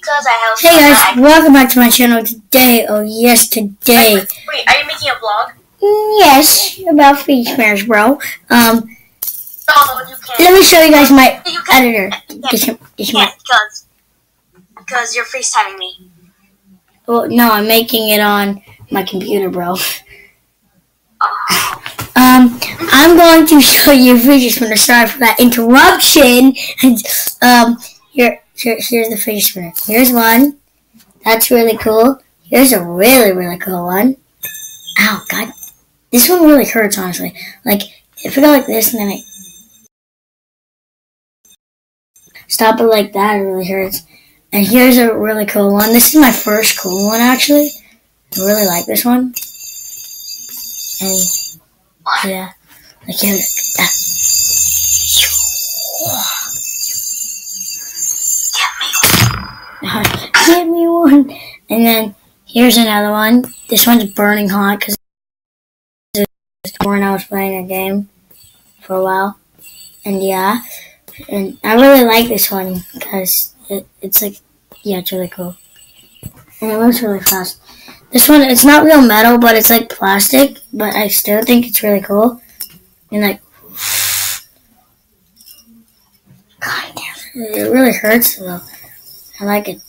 Hey guys, welcome back to my channel today. Oh yes, today. Wait, are you making a vlog? Yes, about Fidget spinners, bro. No, you can't. Let me show you guys my editor. Because you're FaceTiming me. Well, no, I'm making it on my computer, bro. Oh. I'm going to show you Fidget spinner. Sorry for that interruption. Here's the Fidget spinner. Here's one. That's really cool. Here's a really cool one. Ow, God. This one really hurts, honestly. Like, if I go like this and then I stop it like that, it really hurts. And here's a really cool one. This is my first cool one, actually. I really like this one. And, yeah. Like, here, Get me one. And then here's another one. This one's burning hot because when I was playing a game for a while. And yeah, and I really like this one because it's like, yeah, it's really cool. And it moves really fast. This one, it's not real metal, but it's like plastic, but I still think it's really cool. And like, God damn it, it really hurts though. I like it.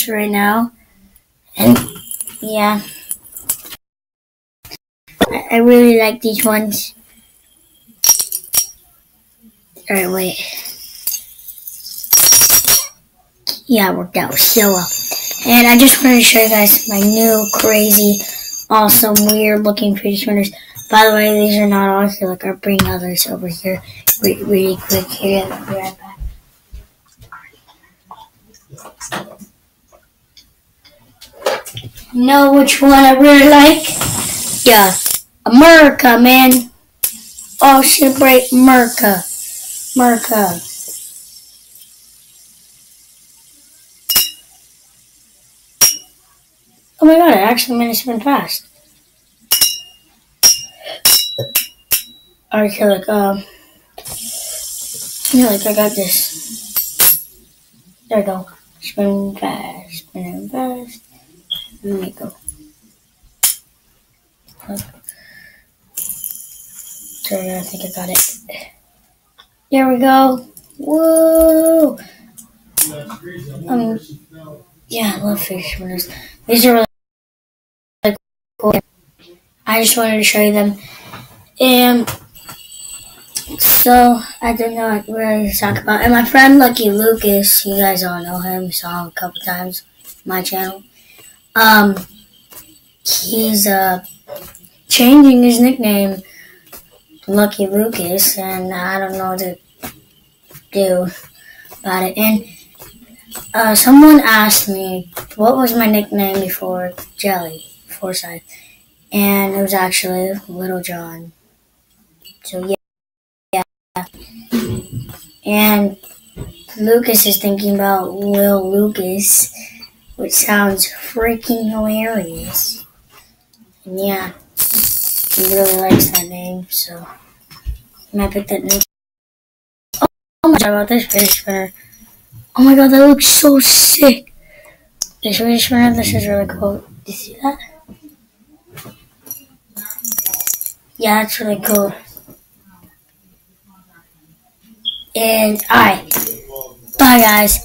Right now, and yeah, I really like these ones. Alright, wait. Yeah, it worked out so well. And I just wanted to show you guys my new crazy, awesome, weird looking Fidget spinners. By the way, these are not all here. Like, I'll bring others over here really quick. Here, I'll be right back. You know which one I really like? Yeah, America, man. Oh, celebrate America. America. Oh my God, it actually managed to spin fast. Alright, like, yeah, like I got this. There we go. Spinning fast, spinning fast. There we go. Sorry, I think I got it. There we go. Whoa! Yeah, I love Fidget spinners. These are really cool. I just wanted to show you them. And so, I don't know what really to talk about. And my friend Lucky Lucas, you guys all know him. You saw him a couple times on my channel. He's changing his nickname to Lucky Lucas, and I don't know what to do about it. And someone asked me what was my nickname before Jelly, Forsyth, and it was actually Little John. So yeah. And Lucas is thinking about Lil Lucas, which sounds freaking hilarious. And yeah, he really likes that name, so I might pick that name. Oh my God, about this Fidget spinner. Oh my God, that looks so sick. This Fidget spinner, this is really cool. Do you see that? Yeah, that's really cool. And alright, bye guys.